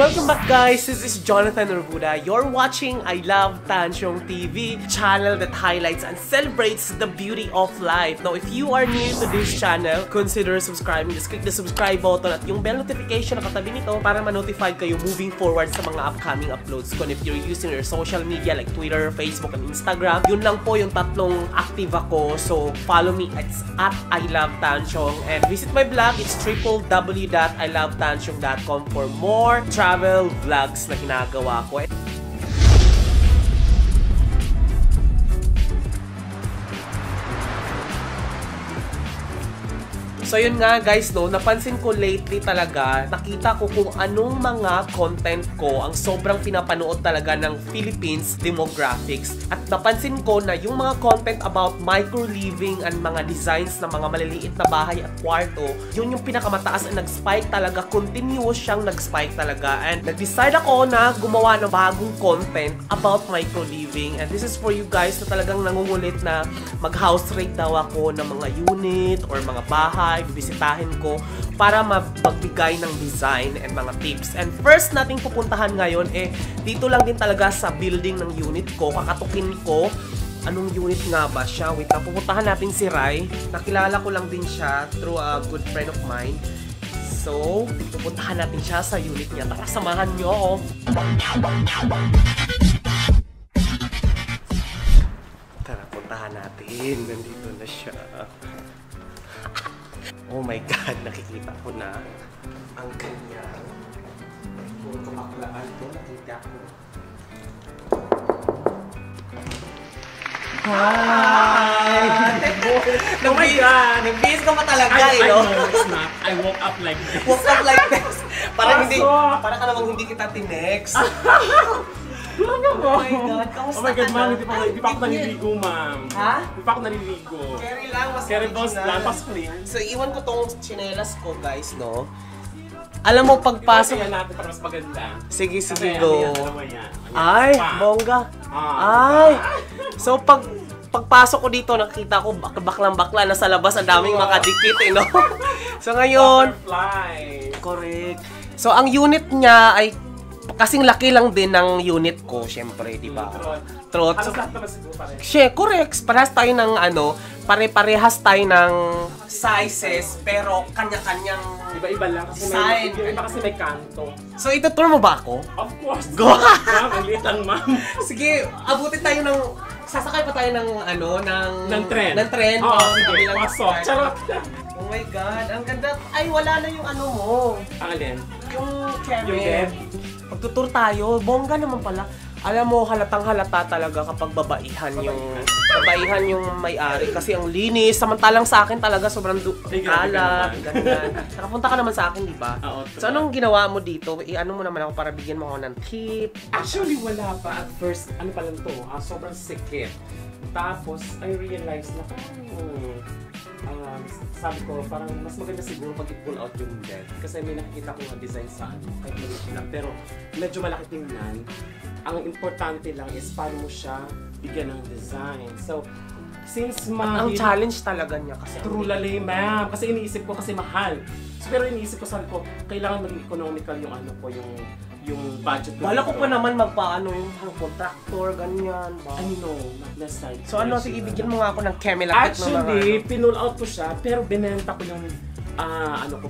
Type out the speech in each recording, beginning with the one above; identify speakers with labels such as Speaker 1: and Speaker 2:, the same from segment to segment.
Speaker 1: Welcome back guys, this is Jonathan Urbuda. You're watching I Love Tansyong TV, channel that highlights and celebrates the beauty of life. Now if you are new to this channel, consider subscribing. Just click the subscribe button at yung bell notification na katabi nito para ma-notify kayo moving forward sa mga upcoming uploads ko. If you're using your social media like Twitter, Facebook, and Instagram, yun lang po yung tatlong active ako. So follow me, it's at I Love Tansyong, and visit my blog, it's www.ilovetansyong.com for more travel vlogs na ginagawa ko. So yun nga guys, no, napansin ko lately talaga, nakita ko kung anong mga content ko ang sobrang pinapanood talaga ng Philippines demographics. At napansin ko na yung mga content about micro-living and mga designs ng mga maliliit na bahay at kwarto, yun yung pinakamataas at nag-spike talaga, continuous siyang nag-spike talaga. And nag-decide ako na gumawa ng bagong content about micro-living. And this is for you guys na talagang nangungulit na mag-house rate daw ako ng mga unit or mga bahay, bibisitahin ko para magbigay ng design and mga tips. And first nating pupuntahan ngayon dito lang din talaga sa building ng unit ko. Kakatukin ko anong unit nga ba siya. Wait lang, pupuntahan natin si Rai. Nakilala ko lang din siya through a good friend of mine. So, pupuntahan natin siya sa unit niya. Tara, samahan niyo ako. Tara, puntahan natin. Nandito na siya. Oh my God, nakikita ko na ang kanyang puro kamaklaan ko, nakita ko. Hi!
Speaker 2: Oh my God!
Speaker 1: Nag-bihis ka pa talaga,
Speaker 2: I know it's not. I woke up like this.
Speaker 1: Woke up like this. Parang ka namang hindi kita tinext.
Speaker 2: Oh
Speaker 1: my God, kamusta
Speaker 2: oh my God,
Speaker 1: ka
Speaker 2: ma'am,
Speaker 1: na?
Speaker 2: hindi pa ako naliligo, ma'am.
Speaker 1: Ha?
Speaker 2: Hindi pa ako naliligo.
Speaker 1: Carry lang, mas
Speaker 2: Carry boss
Speaker 1: original.
Speaker 2: lang, pasok na.
Speaker 1: So, iwan ko tong chinelas ko, guys, no? Alam mo, pagpasok...
Speaker 2: Ipapaya natin para mas maganda.
Speaker 1: Sige,
Speaker 2: Kasi
Speaker 1: go.
Speaker 2: Yan.
Speaker 1: Ay, bongga. Ay. So, pagpasok ko dito, nakita ko baklang-bakla na sa labas, ang daming makadikit, no? So, ngayon...
Speaker 2: Butterfly.
Speaker 1: Correct. So, ang unit niya ay kasing laki lang din ng unit ko, syempre, di ba? Trot.
Speaker 2: Halos lahat naman siguro pare.
Speaker 1: Correct. Parehas tayo ng pare-parehas tayo ng sizes, pero kanya-kanyang
Speaker 2: Iba-iba lang kasi
Speaker 1: design.
Speaker 2: Iba kasi may kanto.
Speaker 1: So, itutur mo ba ako?
Speaker 2: Of course.
Speaker 1: Go!
Speaker 2: Ma'am, ang liit lang, ma'am.
Speaker 1: Sige, abutin tayo ng... Sasakay pa tayo ng
Speaker 2: Ng tren.
Speaker 1: Ng tren.
Speaker 2: Oo, sige.
Speaker 1: Kabilang
Speaker 2: Pasok.
Speaker 1: start.
Speaker 2: Charot.
Speaker 1: Oh my God, ang ganda. Ay, wala na yung ano mo.
Speaker 2: Ang alin?
Speaker 1: Yung camera.
Speaker 2: Yung bed?
Speaker 1: Pagtutur tayo, bongga naman pala. Alam mo, halatang-halata talaga kapag babaihan yung may-ari. Kasi ang linis, samantalang sa akin talaga sobrang kalat, ganyan. Nakapunta ka naman sa akin, di ba?
Speaker 2: Oo.
Speaker 1: So, anong ginawa mo dito? Ano mo naman ako para bigyan mo ako ng tip?
Speaker 2: Actually, wala pa. At first, ano pa lang to, sobrang sikip. Tapos, I realized na sabi ko, parang mas maganda siguro pag i-pull out yung bed. Kasi may nakikita ko na design sa kahit maliit lang. Pero medyo malaki tingnan. Ang importante lang is paano mo siya bigyan ng design. So, since
Speaker 1: Ang challenge talaga niya kasi.
Speaker 2: True lalay, ma'am. Kasi iniisip ko kasi mahal. So, pero iniisip ko, sabi ko, kailangan maging economical yung yung budget ko.
Speaker 1: Wala ko pa naman magpaano yung contractor, ganyan.
Speaker 2: I know, not necessary.
Speaker 1: So ano, sige, bigyan mo nga ako ng Chemelapit na mga
Speaker 2: Actually, pinull out ko siya, pero binenta ko yung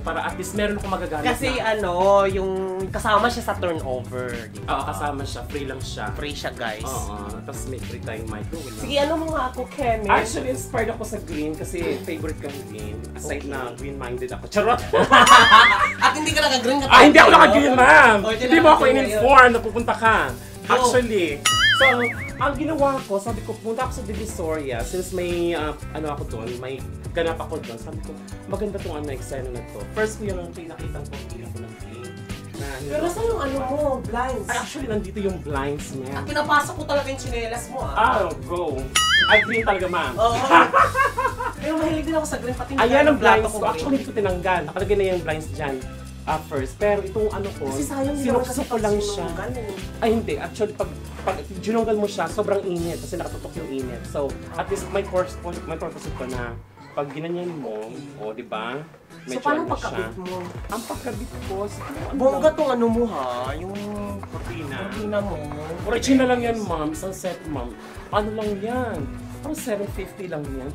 Speaker 2: para at least meron ako magagamit.
Speaker 1: Kasi
Speaker 2: na.
Speaker 1: yung kasama siya sa turnover.
Speaker 2: Oo, kasama siya, free lang siya.
Speaker 1: Free siya, guys.
Speaker 2: Oo, tapos may free tayong microwave.
Speaker 1: Sige, ano mo nga ako, Kemi?
Speaker 2: Actually, inspired ako sa green kasi favorite kang green. Aside na green-minded ako. Charot!
Speaker 1: At hindi ka naka-green ka
Speaker 2: Hindi ako naka-green, ma'am!
Speaker 1: Oh,
Speaker 2: Hindi mo ako in-inform na pupunta ka. Actually, so, ang ginawa ko, sabi ko, punta ako sa Divisoria since may, ako doon, may ganap ako doon. Sabi ko, maganda itong eksena na to. First ko yung pinakitang pagpili ko ng green.
Speaker 1: Pero saan yung ano mo, blinds?
Speaker 2: Actually, nandito yung blinds niya.
Speaker 1: At pinapasok ko talaga yung tsinelas mo, ah.
Speaker 2: Go! Ay, green talaga, ma'am.
Speaker 1: Oo. Pero mahilig din ako sa green, pati
Speaker 2: Ayan ang blinds ko. Actually, hindi ko tinanggal. Nakalagay na yung blinds dyan. First. Pero itong ano ko,
Speaker 1: kasi sayang
Speaker 2: sinukso ko lang siya.
Speaker 1: eh.
Speaker 2: Ay hindi, actually pag ginunggal mo siya, sobrang init kasi nakatutok yung init. So, at least may purpose ko na pag ginanyan mo, o di ba?
Speaker 1: So, paano pagkabit mo?
Speaker 2: Ang pagkabit ko,
Speaker 1: Bongga tong ano mo ha, yung
Speaker 2: cortina.
Speaker 1: cortina mo.
Speaker 2: Original lang yan, ma'am. Isang set, ma'am. Ano lang yan? Parang 750 lang yan.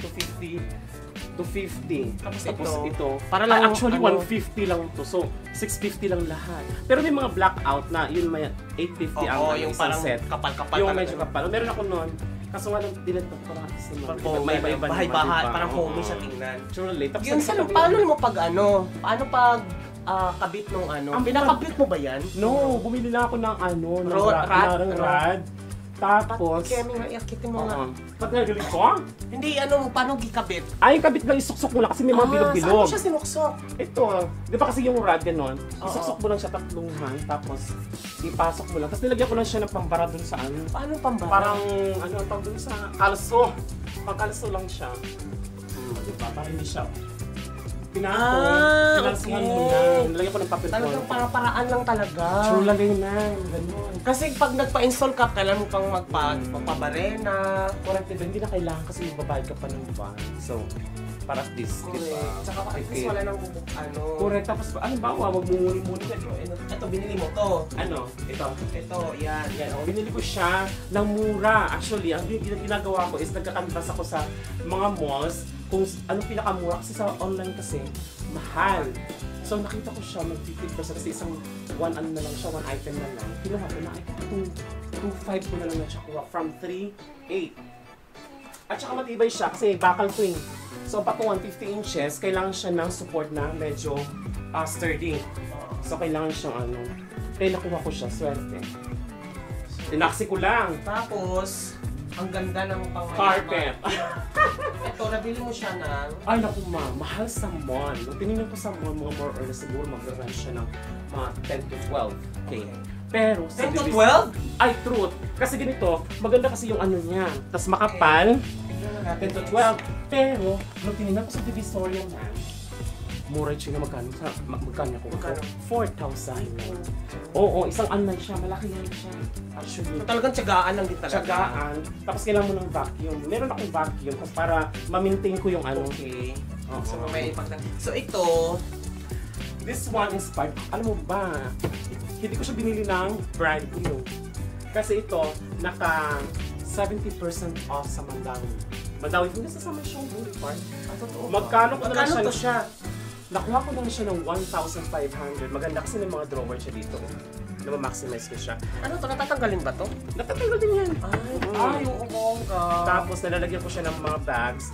Speaker 2: 250.
Speaker 1: Tapos
Speaker 2: ito.
Speaker 1: Para lang
Speaker 2: actually,
Speaker 1: ano,
Speaker 2: 150 lang to. So, 650 lang lahat. Pero may mga blackout na, yun may 850 ang
Speaker 1: yung
Speaker 2: isang
Speaker 1: parang
Speaker 2: set.
Speaker 1: kapal-kapal.
Speaker 2: Yung
Speaker 1: talaga.
Speaker 2: medyo kapal. Meron ako nun. Kaso nga lang, dilat ko parang kasi
Speaker 1: May iba-iba bahay-bahay, parang homey siya tingnan.
Speaker 2: Truly. Tapos
Speaker 1: Yun, paano mo pag ano? Paano pag kabit nung ano?
Speaker 2: Ang
Speaker 1: Pinakabit mo ba yan?
Speaker 2: No, bumili lang ako ng ano, ng rad. Tapos,
Speaker 1: Kaya may iakitin mo nga.
Speaker 2: ba't nagalit ko?
Speaker 1: Hindi, ano, paano gikabit?
Speaker 2: Ay, yung kabit lang, isuksok mo lang kasi may mga bilog-bilog.
Speaker 1: Saan mo siya sinuksok?
Speaker 2: Ito, di ba kasi yung rad ganon,
Speaker 1: Oo.
Speaker 2: isuksok mo lang siya tatlungan, tapos ipasok mo lang. Tapos nilagyan ko lang siya ng pambara dun sa ano.
Speaker 1: Paano pambara?
Speaker 2: Parang, ano, tawag dun sa kalso. Pang-kalso lang siya. Di ba? Parang hindi siya. Pinalsuhan mo na. Nilagyan ko ng papel
Speaker 1: Talagang paraan lang talaga.
Speaker 2: True lagay na, gano'n.
Speaker 1: Kasi pag nagpa-install ka, kailangan mo pang magpabarena.
Speaker 2: Correct, diba? Hindi na kailangan kasi magbabayad ka pa ng van. So, para at least, diba?
Speaker 1: Tsaka at least wala nang ano.
Speaker 2: Correct, tapos ano ba, magmumuli-muli ka.
Speaker 1: Ito, binili mo to.
Speaker 2: Ano? Ito.
Speaker 1: Ito, yan.
Speaker 2: Yan, binili ko siya ng mura. Actually, ang ginagawa ko is nagkakanvas ako sa mga malls kung anong pinakamura kasi sa online kasi mahal. So nakita ko siya mag-50% kasi isang one ano na lang siya, one item na lang. Kinuha ko na, 2.5 ko na lang na siya kuha from 3.8. At saka matibay siya kasi bakal ko eh. So patungan 50 inches, kailangan siya ng support na medyo sturdy. So kailangan siyang ano. Kaya nakuha ko siya, swerte. Tinaksi ko lang.
Speaker 1: Tapos, ang ganda ng pangmayaman.
Speaker 2: Carpet.
Speaker 1: Ito, nabili mo siya ng...
Speaker 2: Ay naku ma, mahal sa mall. Nung tinignan ko sa mall, mga more or less siguro mag-run siya ng mga 10 to 12. Okay. Pero sa
Speaker 1: 10 to 12?
Speaker 2: Ay, truth. Kasi ganito, maganda kasi yung ano niya. Tapos makapal, 10 to 12. Pero, nung tinignan ko sa Divisoria man, mura siya na magkano ako?
Speaker 1: Magkano?
Speaker 2: 4,000. Oo, isang ano siya, malaki yan siya. Actually.
Speaker 1: Talagang tiyagaan lang din talaga.
Speaker 2: Tiyagaan. Tapos kailangan mo ng vacuum. Meron akong vacuum kasi para ma-maintain ko yung ano.
Speaker 1: Okay.
Speaker 2: Oo.
Speaker 1: So, may ipagdag. So, ito,
Speaker 2: This one inspired. Alam mo ba, hindi ko siya binili ng brand new. Kasi ito, naka 70% off sa Mandawi. Mandawi, hindi sa Summer Boulevard.
Speaker 1: totoo.
Speaker 2: Magkano ko na lang
Speaker 1: Magkano to
Speaker 2: siya? Nakuha ko lang siya ng 1,500. Maganda kasi may mga drawer siya dito. Na ma-maximize ko siya.
Speaker 1: Ano to? Natatanggalin ba to?
Speaker 2: Natatanggal din yan.
Speaker 1: Ay, oo, bongga.
Speaker 2: Tapos nalalagyan ko siya ng mga bags.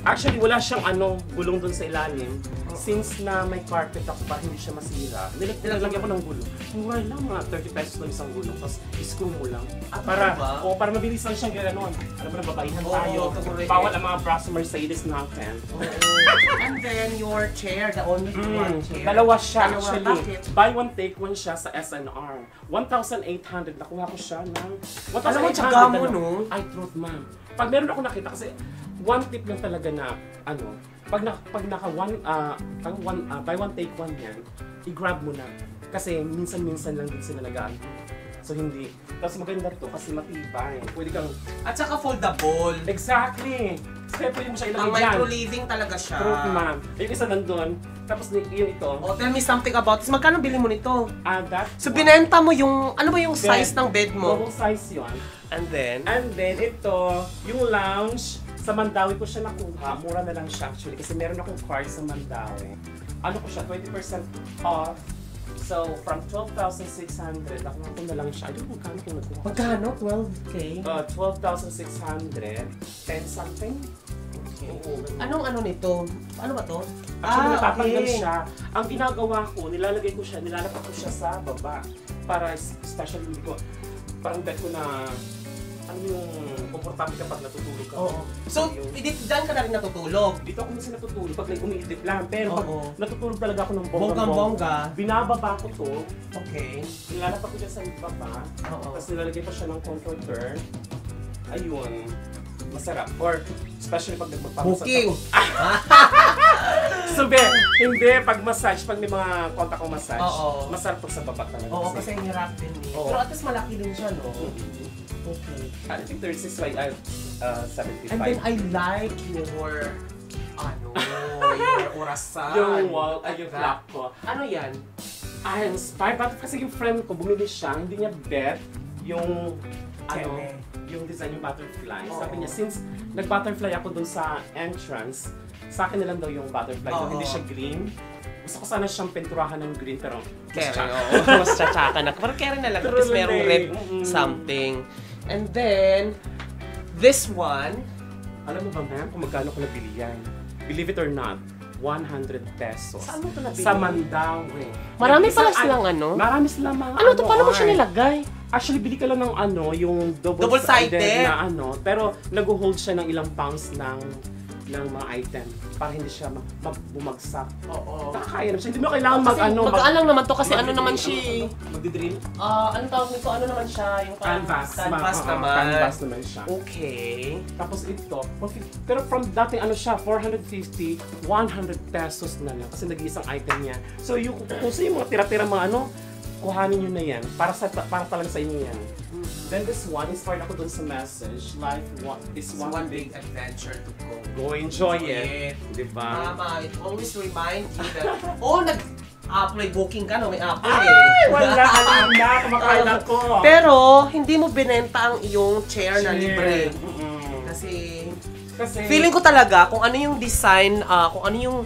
Speaker 2: Actually, wala siyang gulong dun sa ilalim. Since na may carpet ako para hindi siya masira, nilagyan ko ng gulong. Mura lang, mga 30 pesos lang isang gulong. Tapos screw mo lang. Para, para mabilis lang siyang gano'n. Alam mo na, babaihan tayo. Bawal ang mga brass Mercedes natin.
Speaker 1: And then, your chair, the only one chair.
Speaker 2: Dalawa siya
Speaker 1: Dalawa,
Speaker 2: actually.
Speaker 1: bakit?
Speaker 2: Buy one, take one siya sa SNR. 1,800. Nakuha ko siya ng 1,800.
Speaker 1: Alam mo, tsaga mo, no?
Speaker 2: Ay, truth, ma'am. Pag meron ako nakita, kasi one tip lang talaga na, pag naka buy one, take one yan, i-grab mo na. Kasi minsan-minsan lang din sila nag-ano. So hindi. Tapos maganda to kasi matibay. Pwede kang...
Speaker 1: At saka foldable.
Speaker 2: Exactly! Kaya pwede mo siya ilagay
Speaker 1: Ang
Speaker 2: dyan.
Speaker 1: micro-living talaga siya.
Speaker 2: Truth, ma'am. Yung isa nandun. Tapos yung ito.
Speaker 1: Oh, tell me something about this. Magkano bili mo nito?
Speaker 2: That
Speaker 1: So, binenta mo yung, ano ba yung size ng bed mo?
Speaker 2: Normal size yun.
Speaker 1: And then?
Speaker 2: And then ito, yung lounge, sa Mandawi ko siya nakuha. Mura na lang siya actually kasi meron akong card sa Mandawi. Ano ko siya, 20% off. So, from 12,600, nakuha ko na lang siya. Ayun, magkano ko nakuha?
Speaker 1: Magkano? 12K?
Speaker 2: 12,600, 10 something.
Speaker 1: Okay. Anong ano nito? Ano ba to?
Speaker 2: Actually, natatanggal
Speaker 1: okay.
Speaker 2: siya. Ang ginagawa ko, nilalagay ko siya, nilalapat ko siya sa baba. Para, especially ko, parang bet ko na, ano yung komportable kapag natutulog ka.
Speaker 1: Oo. So, dyan ka na rin natutulog?
Speaker 2: Dito ako minsan natutulog pag may umiidip lang. Pero pag natutulog talaga ako ng
Speaker 1: bonggang-bongga,
Speaker 2: binababa ko to.
Speaker 1: Okay.
Speaker 2: Nilalapat ko dyan sa baba. Tapos nilalagay pa siya ng comforter. Ayun. Masarap. Or, especially pag nagmagpamassage.
Speaker 1: Booking!
Speaker 2: Sabi, hindi. Pag massage, pag may mga kontak ko massage, masarap pag sa baba talaga.
Speaker 1: Oo, kasi hirap din eh. Pero at least malaki din siya, no? Okay.
Speaker 2: I think 36 by 75.
Speaker 1: And then I like your Ano? Yung orasan.
Speaker 2: Yung wall, ay yung clock ko.
Speaker 1: Ano yan?
Speaker 2: I inspired, but kasi yung friend ko, bumili siya, hindi niya bet yung, ano, yung design yung butterfly.
Speaker 1: Oo.
Speaker 2: Sabi niya, since nag-butterfly ako dun sa entrance, sa akin na lang daw yung butterfly,
Speaker 1: Oo.
Speaker 2: hindi siya green. Gusto ko sana siyang pinturahan ng green, pero
Speaker 1: Kere,
Speaker 2: tsaka.
Speaker 1: oo. Mas tsatsaka na. Parang kere na lang.
Speaker 2: True
Speaker 1: Tapos merong
Speaker 2: lang
Speaker 1: red
Speaker 2: eh.
Speaker 1: something. And then, this one,
Speaker 2: Alam mo ba, ma'am, kung magkano ko nabili yan? Believe it or not, 100 pesos.
Speaker 1: saan mo ito nabili?
Speaker 2: Sa Mandaue.
Speaker 1: Marami
Speaker 2: Isang
Speaker 1: pala silang ano?
Speaker 2: Marami silang mga
Speaker 1: Ano to? Paano mo siya
Speaker 2: art.
Speaker 1: nilagay?
Speaker 2: Actually, bili ka lang ng ano, yung
Speaker 1: Double-sided?
Speaker 2: double-sided na ano, pero nag-hold siya ng ilang pounds ng mga item para hindi siya bumagsak.
Speaker 1: Oo.
Speaker 2: Nakakaya naman siya. Hindi mo kailangan
Speaker 1: Magaan lang naman to kasi ano naman siya eh.
Speaker 2: Magdi-drill?
Speaker 1: Anong tawag nito? Ano naman siya? Yung parang
Speaker 2: Canvas.
Speaker 1: Canvas
Speaker 2: Oo,
Speaker 1: naman.
Speaker 2: Canvas naman siya.
Speaker 1: Okay.
Speaker 2: Tapos ito, pero from dating ano siya, 450, 100 pesos na lang kasi nag-iisang item niya. So yung kung sa yung mga tira-tira mga ano, kuhanin nyo na yan para talaga sa inyo yan. Then this one, inspired ako dun sa message, life is one big
Speaker 1: adventure to go.
Speaker 2: go enjoy it. Diba?
Speaker 1: Tama, it always reminds you that, Apple booking ka, no? May Apple
Speaker 2: Ay!
Speaker 1: eh.
Speaker 2: Wala ka na, kumakain ako.
Speaker 1: Pero, hindi mo binenta ang iyong chair na libre.
Speaker 2: Mm-mm. Kasi
Speaker 1: Feeling ko talaga kung ano yung design, kung ano yung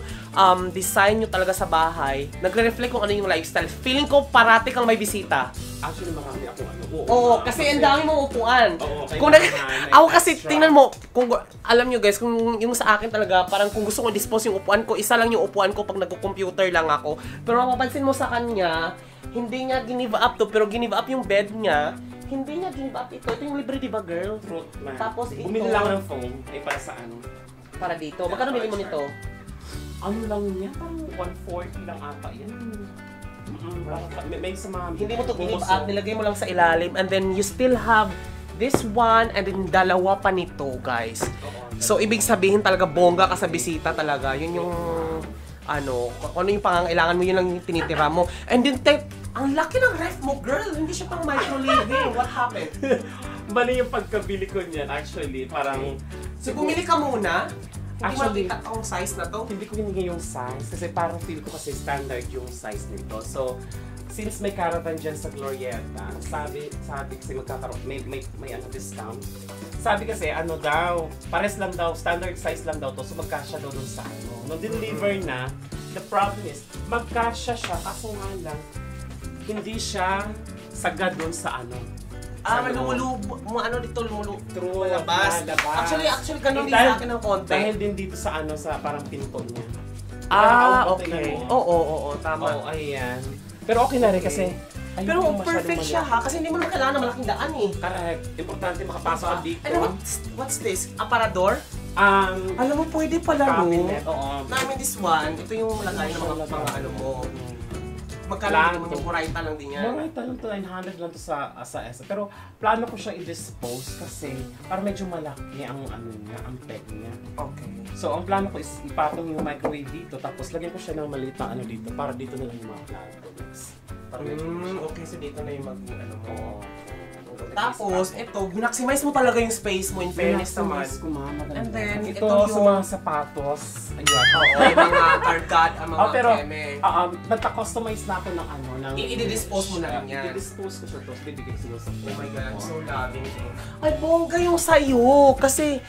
Speaker 1: design nyo talaga sa bahay, nagre-reflect kung ano yung lifestyle. Feeling ko parati kang may bisita.
Speaker 2: actually marami ako ano.
Speaker 1: Oo, kasi ang dami mong upuan.
Speaker 2: Oo,
Speaker 1: Kung ako kasi tingnan mo, kung alam nyo guys, kung yung sa akin talaga, parang kung gusto ko dispose yung upuan ko, isa lang yung upuan ko pag nagko-computer lang ako. Pero mapapansin mo sa kanya, hindi niya ginive up to, pero ginive up yung bed niya. Hindi niya give up ito. Ito yung libre, di ba, girl?
Speaker 2: Fruit man.
Speaker 1: Tapos ito.
Speaker 2: Bumili lang ako ng phone. Eh, para saan?
Speaker 1: Para dito. Magkano bili mo nito?
Speaker 2: Ano lang niya? Parang 140 lang ata yan. May sa mga...
Speaker 1: Hindi mo to give up. Nilagay mo lang sa ilalim. And then, you still have this one and then dalawa pa nito, guys. So, ibig sabihin talaga, bongga ka sa bisita talaga. Yun yung, kung ano yung pangangailangan mo, yun lang yung tinitira mo. And then, ang laki ng ref mo, girl! Hindi siya pang microwave. What happened?
Speaker 2: Bali yung pagkabili ko niyan, actually, parang...
Speaker 1: So, bumili ka muna? Hindi
Speaker 2: Actually,
Speaker 1: makita ang size na to?
Speaker 2: Hindi ko hinigay yung size kasi parang feel ko kasi standard yung size nito. So, since may caravan dyan sa Glorieta, sabi kasi magkakaroon, may discount. Sabi kasi, pares lang daw, standard size lang daw to, so magkasya daw dun sa ano. Nung deliver na, the problem is, magkasya siya, kaso nga lang, hindi siya sagad dun sa ano.
Speaker 1: Dito
Speaker 2: True,
Speaker 1: labas.
Speaker 2: labas.
Speaker 1: Actually, ganun din
Speaker 2: Dahil-
Speaker 1: sa akin ng konti.
Speaker 2: Dahil din dito sa sa parang pinto niya.
Speaker 1: Okay. Oo, tama.
Speaker 2: Oo, ayan. Pero okay na rin kasi...
Speaker 1: Pero
Speaker 2: ayun, masyadong
Speaker 1: perfect siya ha, kasi hindi mo naman kailangan ng malaking daan eh.
Speaker 2: Correct. Importante makapasok ka dito.
Speaker 1: Ano, what's this? Aparador?
Speaker 2: Um,
Speaker 1: Alam mo, pwede pala no.
Speaker 2: cabinet, oo.
Speaker 1: Namin this one, ito yung lagay ng mga ano mo. Magkano
Speaker 2: Plan
Speaker 1: naman
Speaker 2: to.
Speaker 1: yung Murayta lang din yan.
Speaker 2: Marami talong to 900 lang to sa ESA. Pero plano ko siyang i-dispose kasi para medyo malaki ang niya, ang peg niya.
Speaker 1: Okay.
Speaker 2: So ang plano ko is ipatong yung microwave dito tapos lagyan ko siya ng maliit na dito para dito na lang yung mga plato. Para
Speaker 1: Okay, so dito na yung mo.
Speaker 2: Oo.
Speaker 1: Tapos, ito, ginaximize mo talaga yung space mo in fairness naman. And then,
Speaker 2: ito
Speaker 1: ito
Speaker 2: sa
Speaker 1: yung-
Speaker 2: mga sapatos. Ayun.
Speaker 1: Oo, yung mga kargad, ang mga
Speaker 2: Pero
Speaker 1: keme.
Speaker 2: nagka-customize na ako ng ng...
Speaker 1: I-dispose mo na lang yan.
Speaker 2: I-dispose ko siya to. Bibigay siguro sa
Speaker 1: Oh my God, I'm so loving it. Ay, bongga yung sa'yo. Kasi,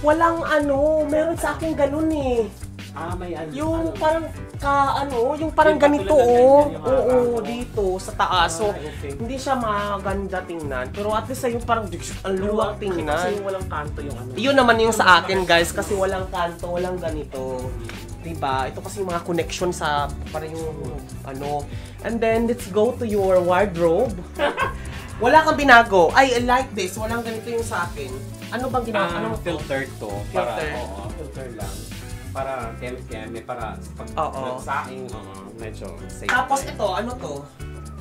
Speaker 1: walang meron sa akin ganun eh.
Speaker 2: May
Speaker 1: Yung parang yung parang
Speaker 2: Yung
Speaker 1: ganito
Speaker 2: katulad ng ganyan, yung
Speaker 1: Oo,
Speaker 2: haba.
Speaker 1: dito sa taas. So,
Speaker 2: okay.
Speaker 1: hindi siya maganda tingnan. Pero at least yung parang ang luwag
Speaker 2: Kasi
Speaker 1: tingnan.
Speaker 2: yung walang kanto yung
Speaker 1: Yun naman yung sa akin guys kasi walang kanto, walang ganito. Diba? Ito kasi yung mga connection sa parang yung And then, let's go to your wardrobe. Wala kang binago. I like this. Walang ganito yung sa akin. Ano bang ginagawa? Anong
Speaker 2: filter to.
Speaker 1: Filter?
Speaker 2: Oo, filter lang. Para keme-keme, para pag
Speaker 1: Oo.
Speaker 2: nagsaing, medyo safe.
Speaker 1: Tapos ito, ano to?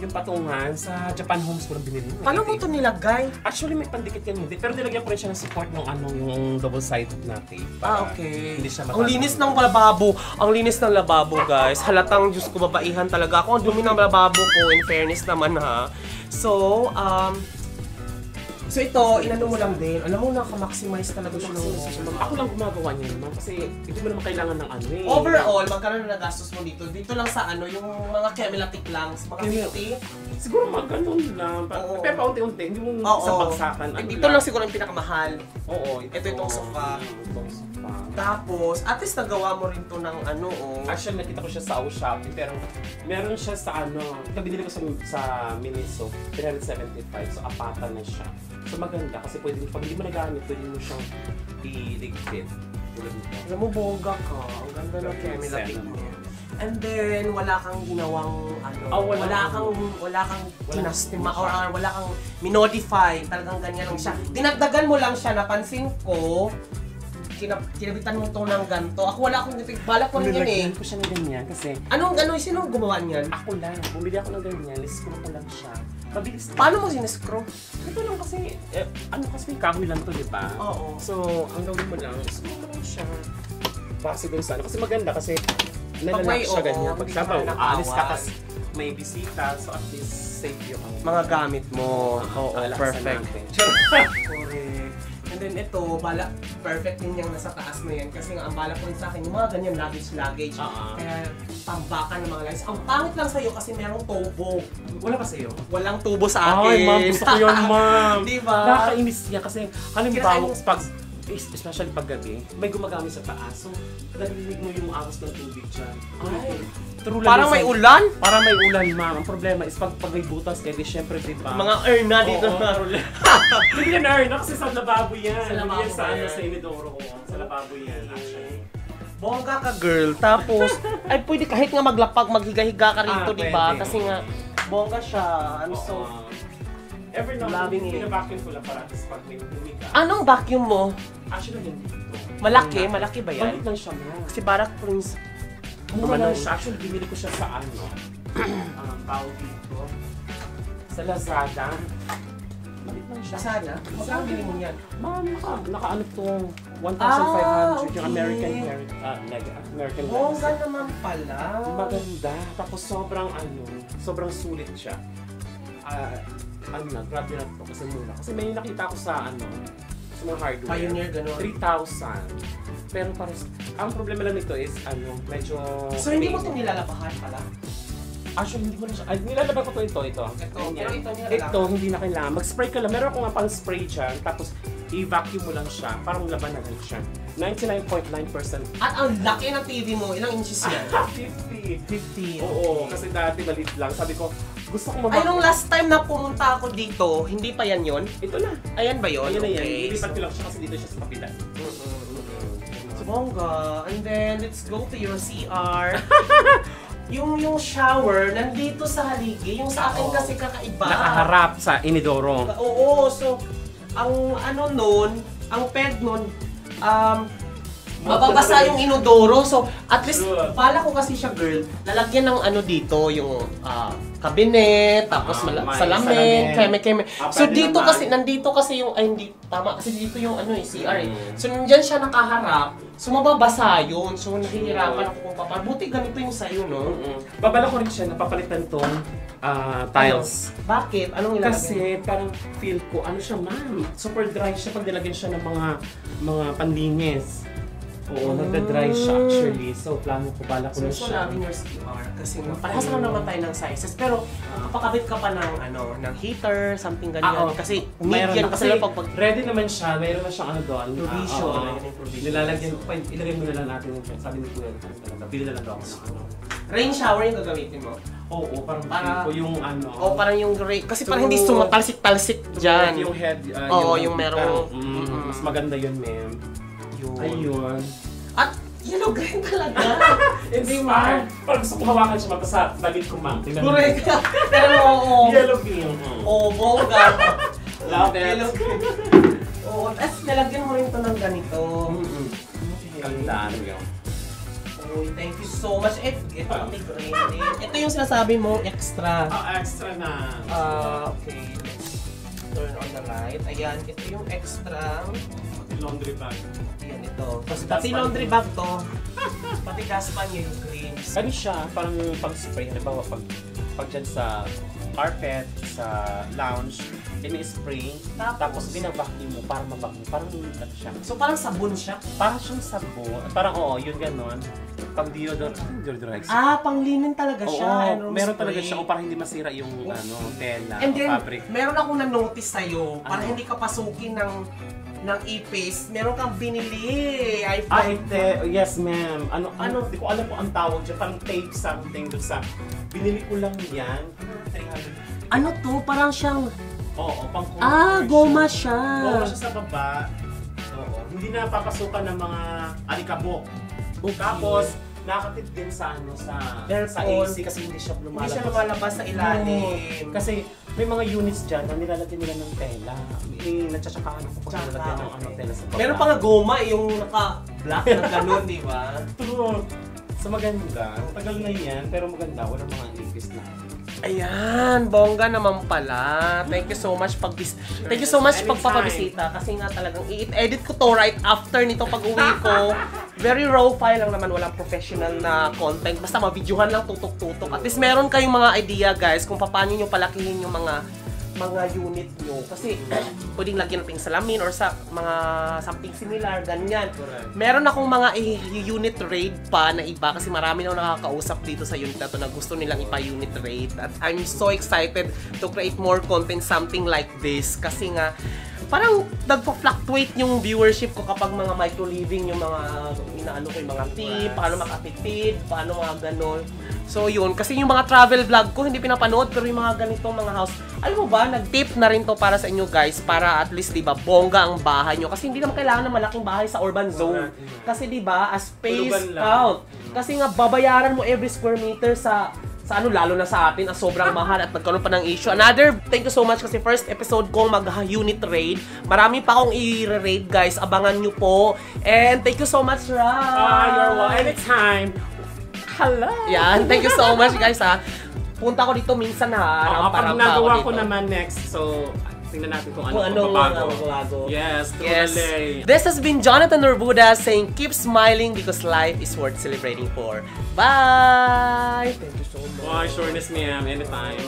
Speaker 2: Yung patungan sa Japan Homes ko lang binili.
Speaker 1: Paano mo ito nilagay?
Speaker 2: Actually, may pandikit yan hindi. Pero nilagyan ko rin siya ng support ng yung double-sided na tape.
Speaker 1: Okay.
Speaker 2: Hindi siya
Speaker 1: Ang linis ng lababo. Ang linis ng lababo, guys. Halatang, Diyos ko, babaihan talaga ako. Ang dumi ng lababo ko, in fairness naman, ha. So, So ito, inano mo lang din. Alam mo, naka-maximize talaga siya ng
Speaker 2: Ako lang gumagawa niya naman kasi hindi mo naman kailangan ng ano eh.
Speaker 1: Overall, magkano na nagastos mo dito? Dito lang sa ano, yung mga Chemelatic lang, mga 50?
Speaker 2: Siguro mga ganun lang. Pero paunti-unti, hindi mo isang bagsakan.
Speaker 1: Dito lang siguro yung pinakamahal.
Speaker 2: Oo.
Speaker 1: Ito itong sofa.
Speaker 2: Itong sofa.
Speaker 1: Tapos, at least nagawa mo rin to ng ano, oh.
Speaker 2: Actually, nakita ko siya sa Shopee, pero meron siya sa ano, binili ko sa Miniso, 375, so apatan na siya. So maganda kasi pwede, pag hindi mo nagamit, pwede mo siyang i-ligpit.
Speaker 1: Alam mo, bongga ka. Ang ganda ng Chemelatic mo. And then, wala kang ginawang ano, wala kang kinastima or wala kang minodify. Talagang ganyan lang siya. Dinagdagan mo lang siya, napansin ko. Kinabitan mo to ng ganto. Ako wala akong balak ko rin yan eh.
Speaker 2: Ko siya ng ganyan kasi...
Speaker 1: Sino gumawa niyan?
Speaker 2: Ako lang. Bumili ako ng ganyan. Screw ko lang siya. Mabilis.
Speaker 1: Paano mo sinescrew?
Speaker 2: Ito lang kasi, ano kasi kahoy lang to, di ba?
Speaker 1: Oo.
Speaker 2: So, ang gawin mo lang, screw mo lang siya. Base dun sa ano. Kasi maganda kasi nalalak siya ganyan. Pag sabaw, aalis ka kasi may bisita. So at least safe yung
Speaker 1: mga gamit mo. Oo, perfect. Correct. And then ito, perfect din yung nasa taas mo yan. Kasi nga, ang balak ko rin sa akin, yung mga ganyan luggage. Kaya, tambakan ng mga luggage. Ang pangit lang sa'yo kasi merong tubo.
Speaker 2: Wala pa sa'yo?
Speaker 1: Walang tubo sa akin.
Speaker 2: Ay, ma'am, gusto ko yun, ma'am.
Speaker 1: Diba?
Speaker 2: Nakakainis niya kasi, halimbawa, especially pag gabi, may gumagamit sa taas. So, narinig mo yung awas ng tubig dyan. Ay,
Speaker 1: parang may ulan?
Speaker 2: Parang may ulan, ma'am. Ang problema is pag may butas, kaya syempre, diba?
Speaker 1: Mga erna dito.
Speaker 2: Hindi yan erna kasi sa lababo yan.
Speaker 1: Sa lababo
Speaker 2: yan. Sa inidoro ko. Sa lababo yan, actually.
Speaker 1: Bongga ka, girl. Tapos, ay pwede kahit nga maghiga-higa ka rito, diba? Kasi nga, bongga siya. I'm so...
Speaker 2: Every now and then, pina-vacuum ko lang para pag may humiga.
Speaker 1: Anong vacuum mo?
Speaker 2: Actually, hindi.
Speaker 1: Malaki? Malaki ba yan?
Speaker 2: Balit lang siya, ma'am.
Speaker 1: Kasi Barak Prince.
Speaker 2: Mura lang siya. Actually, binili ko siya sa ano. Tawag dito. Sa Lazada. Balit lang siya.
Speaker 1: Lazada? Magkano bili mo yan?
Speaker 2: Ma'am, naka-ano to? 1,500. Yung American American
Speaker 1: Bongga naman pala.
Speaker 2: Maganda. Tapos sobrang sulit siya. Grabe na to kasi mura. Kasi may nakita ko sa sa mga hardware.
Speaker 1: Pioneer, gano'n.
Speaker 2: 3,000. Pero ang problema lang nito is medyo...
Speaker 1: So hindi mo ito nilalabahan pala?
Speaker 2: Actually, hindi mo na siya. Nilalaban ko ito. Ito, hindi na kailangan. Mag-spray ka lang. Meron akong nga pang spray dyan. Tapos, i-vacuum mo lang siya. Parang laban na lang siya. 99.9%.
Speaker 1: At ang laki ng TV mo, ilang inches yan?
Speaker 2: 50. Oo, kasi dati maliit lang. Sabi ko, gusto ko
Speaker 1: Ay, nung last time na pumunta ako dito, hindi pa yan yun?
Speaker 2: Ito na.
Speaker 1: Ayan ba yun?
Speaker 2: Ayan na yan.
Speaker 1: Okay.
Speaker 2: Ilipat ko lang siya kasi dito siya sa kapitan.
Speaker 1: Bongga. And then, let's go to your CR. yung shower, nandito sa haligi. Yung sa akin kasi kakaiba.
Speaker 2: Nakaharap sa inidoro.
Speaker 1: Oo, so, ang ang peg nun, mababasa yung inodoro. So, at least, pala ko kasi siya, girl, lalagyan ng dito, yung cabinet, tapos salamin, keme. So, dito naman. Kasi, nandito kasi yung, hindi, tama, kasi dito yung CR eh. So, nandyan siya nakaharap, so mababasa yun. So, nahihirapan ako kung paano. Buti ganito yung sa'yo, no?
Speaker 2: Babala ko rin siya, napapalitan tong tiles.
Speaker 1: Bakit? Anong ilalagay?
Speaker 2: Kasi parang feel ko, siya ma'am, super dry siya pag nilagyan siya ng mga panlinis. Oo, nagda-dry siya actually. So, plano ko, bala ko na siya.
Speaker 1: So, namin your CR kasi parehas lang naman tayo ng sizes. Pero, kapakabit ka pa ng heater, something ganyan. Kasi, median kasi pag
Speaker 2: ready naman siya, mayroon na siyang doon.
Speaker 1: Provision.
Speaker 2: Nilalagyan ko pa, ilagay muna lang natin yung sabi ni Kuya. Bili na lang daw ako ng
Speaker 1: rain shower yung gagamitin mo?
Speaker 2: Oo, parang ko yung
Speaker 1: Oo, parang yung rain. Kasi parang hindi sumatalsik-talsik dyan.
Speaker 2: Yung head.
Speaker 1: Oo, yung merong...
Speaker 2: Mas maganda yun, ma'am. Ayun.
Speaker 1: At yellow green talaga.
Speaker 2: Hindi, ma'am. Parang gusto ko hawakan siya sa bagit ko, ma'am.
Speaker 1: Correct. Pero oo.
Speaker 2: Yellow green.
Speaker 1: Oo, bongga.
Speaker 2: Love it.
Speaker 1: Yellow green. Oo, tapos nalagyan mo rin ito ng ganito.
Speaker 2: Ganda, yun.
Speaker 1: Oh, thank you so much. Ito ang green. Ito yung sinasabi mo, extra.
Speaker 2: Extra na.
Speaker 1: Okay. Let's turn on the light. Ayan, ito yung extra.
Speaker 2: Laundry bag.
Speaker 1: Ayan, ito. Pati laundry bag to. Pati gas pan yung green.
Speaker 2: Ano siya, parang pang-spray. Halimbawa, pag dyan sa carpet, sa lounge, ini-spray, tapos binabacuum mo para mabago. Parang lumikat siya.
Speaker 1: So parang sabon siya?
Speaker 2: Parang siyang sabon. Parang yun ganon. Pang deodorant. Deodorant.
Speaker 1: Panglinin talaga siya.
Speaker 2: Oo, meron talaga siya para hindi masira yung tela,
Speaker 1: And then,
Speaker 2: fabric.
Speaker 1: meron akong na-notice sa'yo, para hindi ka pasukin ng e-paste, meron kang binili.
Speaker 2: Yes ma'am. Hindi ko alam kung ang tawag dyan. Parang tape something doon sa... Binili ko lang yan. 300.
Speaker 1: Ano to? Parang siyang...
Speaker 2: Oo, pang
Speaker 1: goma siya.
Speaker 2: Goma siya sa baba. Oo. Hindi na papasukan ng mga alikabok.
Speaker 1: Okay.
Speaker 2: Tapos, nakatip din sa sa AC kasi hindi siya lumalabas.
Speaker 1: Hindi siya lumalabas sa ilalim.
Speaker 2: Kasi may mga units dyan na nilalagyan nila ng tela. Natsatsakaan ako pag nilalagyan ng tela sa baba.
Speaker 1: Meron pa nga goma, yung naka-black na gano'n, di ba?
Speaker 2: True. So maganda. Tagal na yan, pero maganda. Walang mga ipis na.
Speaker 1: Ayan, bongga naman pala. Thank you so much pagpapabisita kasi nga talagang i-edit ko to right after nito pag-uwi ko. Very raw file lang naman, walang professional na content. Basta ma-videohan lang tutok-tutok. At least meron kayong mga idea guys kung paano nyo palakihin yung mga unit nyo. Kasi pwedeng lagyan natin salamin or sa mga something similar, ganyan. Meron akong mga unit raid pa na iba kasi marami na nakakausap dito sa unit na to na gusto nilang ipa-unit raid. At I'm so excited to create more content something like this kasi nga parang nagpo-fluctuate yung viewership ko kapag mga micro-living, yung mga inaano ko, yung mga tip, paano makatipid, paano mga ganon. So yun, kasi yung mga travel vlog ko hindi pinapanood pero yung mga ganito mga house, alam mo ba, nag-tip na rin to para sa inyo guys para at least 'di ba bongga ang bahay nyo kasi hindi naman kailangan ng malaking bahay sa urban zone. Kasi 'di ba, as space out. Kasi nga babayaran mo every square meter sa lalo na sa atin, sobrang mahal at nagkaroon pa ng issue. Thank you so much kasi first episode kong mag-unit raid. Marami pa akong i-raid guys, abangan nyo po. And thank you so much, Ra.
Speaker 2: You're welcome. Anytime. Hello.
Speaker 1: Yan, thank you so much guys ha. Punta ko dito minsan ha.
Speaker 2: Pag nagawa ko naman next, so tingnan natin kung ano
Speaker 1: magbabago.
Speaker 2: Yes, totally.
Speaker 1: This has been Jonathan Norbuda saying keep smiling because life is worth celebrating for. Bye! Thank you so much.
Speaker 2: Sureness ma'am, anytime.